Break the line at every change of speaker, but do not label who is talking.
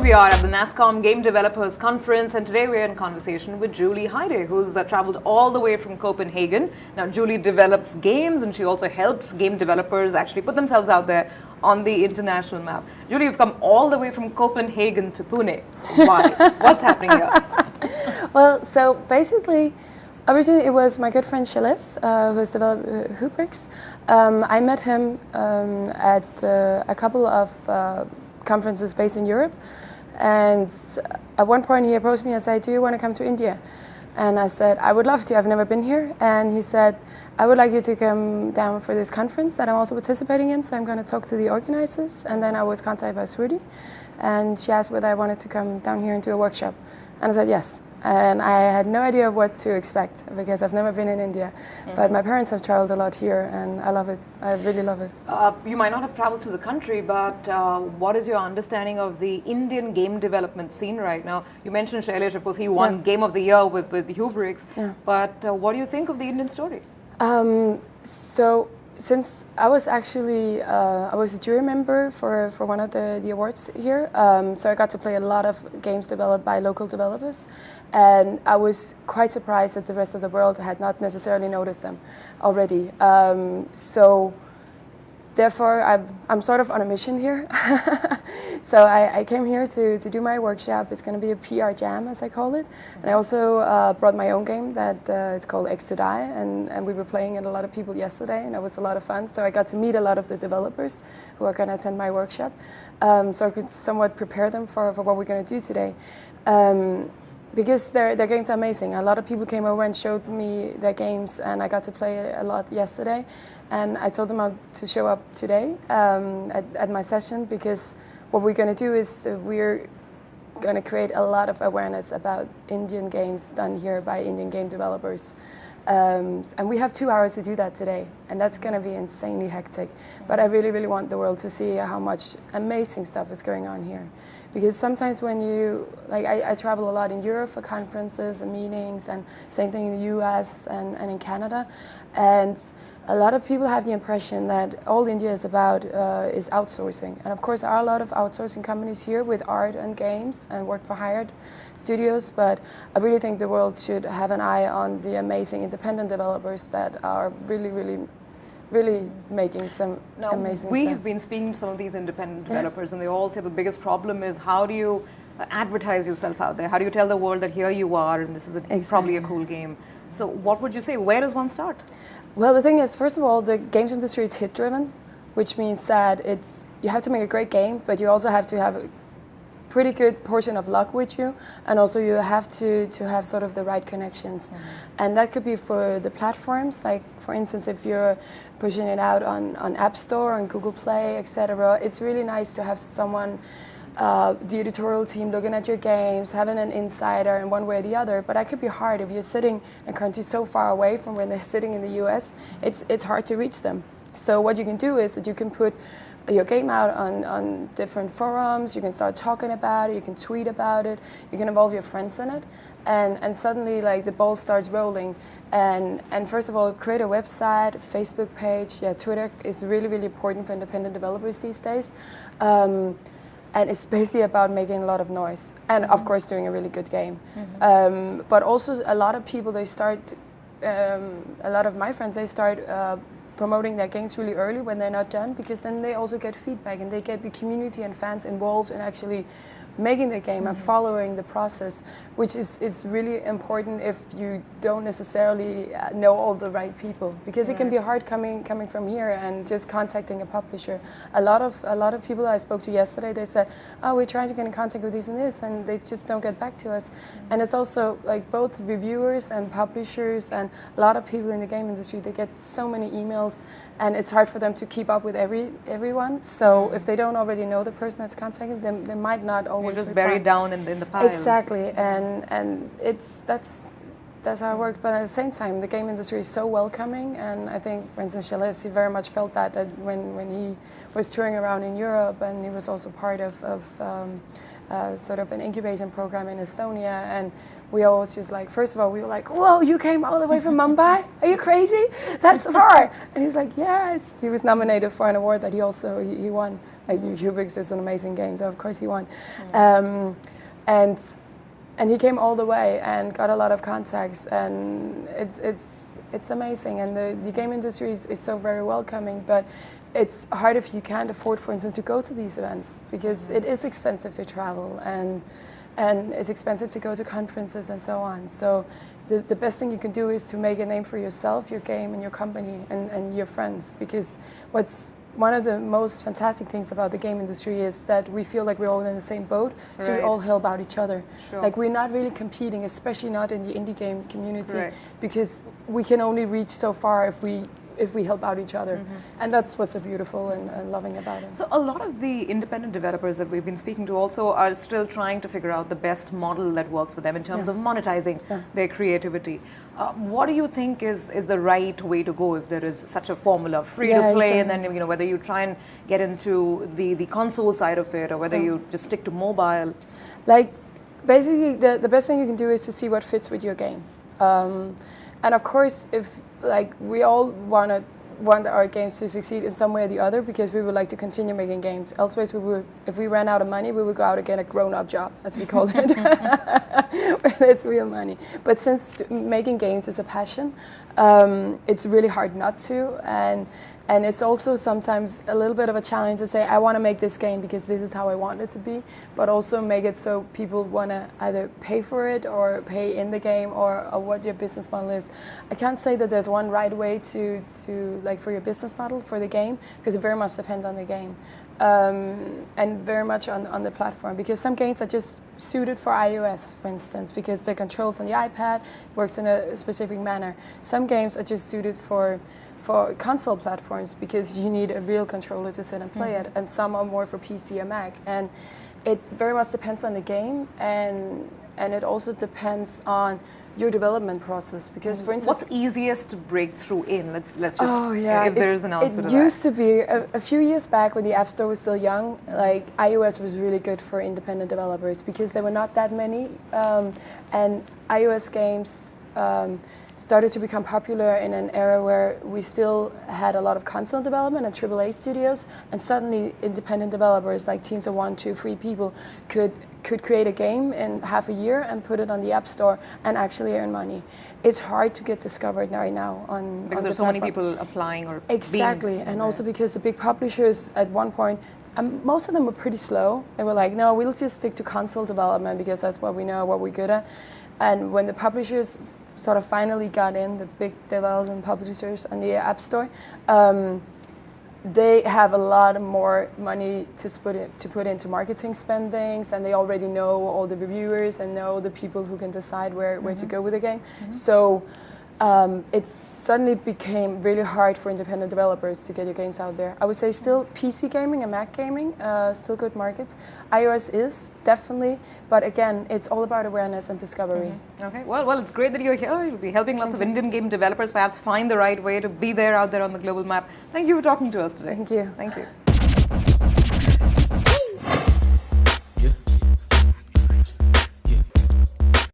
we are at the NASSCOM Game Developers Conference, and today we're in conversation with Julie Heyde, who's traveled all the way from Copenhagen. Now, Julie develops games, and she also helps game developers actually put themselves out there on the international map. Julie, you've come all the way from Copenhagen to Pune. Why? What's happening here?
Well, so basically, originally it was my good friend Shailesh, who has developed Hubrix. I met him at a couple of conferences based in Europe, and at one point he approached me and said, "Do you want to come to India?" And I said, "I would love to, I've never been here." And he said, "I would like you to come down for this conference that I'm also participating in, so I'm going to talk to the organizers." And then I was contacted by Shruti, and she asked whether I wanted to come down here and do a workshop. And I said yes. And I had no idea what to expect because I've never been in India. But my parents have traveled a lot here, and I love it. I really love it.
You might not have traveled to the country, but what is your understanding of the Indian game development scene right now? You mentioned Shailesh, of course, he won Game of the Year with Hubrix. Yeah. But what do you think of the Indian story?
So since I was actually, I was a jury member for one of the awards here, so I got to play a lot of games developed by local developers, and I was quite surprised that the rest of the world had not necessarily noticed them already. So therefore, I'm sort of on a mission here. So I came here to do my workshop. It's going to be a PR jam, as I call it. And I also brought my own game that is called XTODIE, and we were playing it a lot of people yesterday, and it was a lot of fun. So I got to meet a lot of the developers who are going to attend my workshop, so I could somewhat prepare them for what we're going to do today. Because their games are amazing. A lot of people came over and showed me their games, and I got to play a lot yesterday. And I told them to show up today at my session, because what we're going to do is we're going to create a lot of awareness about Indian games done here by Indian game developers. And we have 2 hours to do that today, and that's going to be insanely hectic. But I really, really want the world to see how much amazing stuff is going on here. Because sometimes when you, like I travel a lot in Europe for conferences and meetings, and same thing in the US and in Canada, and a lot of people have the impression that all India is about is outsourcing. And of course there are a lot of outsourcing companies here with art and games and work for hired studios, but I really think the world should have an eye on the amazing independent developers that are really making some amazing stuff.
We have been speaking to some of these independent developers, and they all say the biggest problem is how do you advertise yourself out there? How do you tell the world that here you are and this is probably a cool game? So what would you say? Where does one start?
Well, the thing is, first of all, the games industry is hit-driven, which means that you have to make a great game, but you also have to have a pretty good portion of luck with you, and also you have to have sort of the right connections. And that could be for the platforms, like for instance, if you're pushing it out on App Store, on Google Play, etc. It's really nice to have someone, the editorial team looking at your games, having an insider in one way or the other. But that could be hard if you're sitting in a country so far away from where they're sitting in the US. It's hard to reach them. So what you can do is that you can put your game out on different forums, you can start talking about it, you can tweet about it, you can involve your friends in it, and suddenly like the ball starts rolling. And first of all, create a website, Facebook page. Yeah, Twitter is really, really important for independent developers these days. And it's basically about making a lot of noise, and of course doing a really good game. But also a lot of people, they start, a lot of my friends, they start promoting their games really early when they're not done, because then they also get feedback and they get the community and fans involved in actually making the game and following the process, which is really important if you don't necessarily know all the right people, because it can be hard coming from here and just contacting a publisher. A lot of people I spoke to yesterday, they said, "Oh, we're trying to get in contact with this and this," and they just don't get back to us. And it's also like both reviewers and publishers and a lot of people in the game industry, they get so many emails, and it's hard for them to keep up with everyone. So if they don't already know the person that's contacting them, they might not always.
You're just buried down in the pile.
Exactly, and that's how it worked. But at the same time, the game industry is so welcoming, and I think, for instance, Shailesh, he very much felt that when he was touring around in Europe, and he was also part of sort of an incubation program in Estonia, and we always just like, first of all, we were like, whoa, you came all the way from Mumbai? Are you crazy? That's far. And he's like, yes. He was nominated for an award that he won. Like, Hubris is an amazing game, so of course he won. And he came all the way and got a lot of contacts, and it's amazing. And the game industry is so very welcoming, but it's hard if you can't afford, for instance, to go to these events, because it is expensive to travel, and it's expensive to go to conferences and so on. So the best thing you can do is to make a name for yourself, your game, and your company, and your friends, because one of the most fantastic things about the game industry is that we feel like we're all in the same boat, so we all help out each other.
Sure.
Like, we're not really competing, especially not in the indie game community, because we can only reach so far if we help out each other. And that's what's so beautiful and loving about it.
So a lot of the independent developers that we've been speaking to also are still trying to figure out the best model that works for them in terms of monetizing their creativity. What do you think is the right way to go if there is such a formula, free to play, and then whether you try and get into the console side of it, or whether you just stick to mobile?
Like, basically the best thing you can do is to see what fits with your game. And of course, if we all want our games to succeed in some way or the other, because we would like to continue making games. Elsewise, if we ran out of money, we would go out and get a grown-up job, as we call it, where it's real money. But since making games is a passion, it's really hard not to, and it's also sometimes a little bit of a challenge to say, I want to make this game because this is how I want it to be, but also make it so people want to either pay for it or pay in the game, or what your business model is. I can't say that there's one right way to like for your business model for the game, because it very much depends on the game, and very much on the platform, because some games are just suited for iOS, for instance, because the controls on the iPad works in a specific manner. Some games are just suited for console platforms, because you need a real controller to sit and play it, and some are more for PC or Mac. And it very much depends on the game, and it also depends on your development process, because for instance,
what's easiest to break through in? Let's just if there is an answer to that.
It used to be a few years back when the App Store was still young, like iOS was really good for independent developers because there were not that many, and iOS games started to become popular in an era where we still had a lot of console development and AAA studios, and suddenly independent developers, like teams of 1, 2, 3 people, could create a game in half a year and put it on the App Store and actually earn money. It's hard to get discovered right now
because there's so many people applying or
exactly, and also because the big publishers at one point, most of them were pretty slow. They were like, no, we'll just stick to console development because that's what we know, what we're good at. And when the publishers sort of finally got in, the big developers and publishers on the App Store, they have a lot more money to put into marketing spendings, and they already know all the reviewers and know the people who can decide where to go with the game. So it suddenly became really hard for independent developers to get your games out there. I would say still PC gaming and Mac gaming, still good markets. iOS is, definitely, but again, it's all about awareness and discovery.
Okay, well, it's great that you're here. You'll be helping lots of Indian game developers perhaps find the right way to be there out there on the global map. Thank you for talking to us today.
Thank you.
Thank you.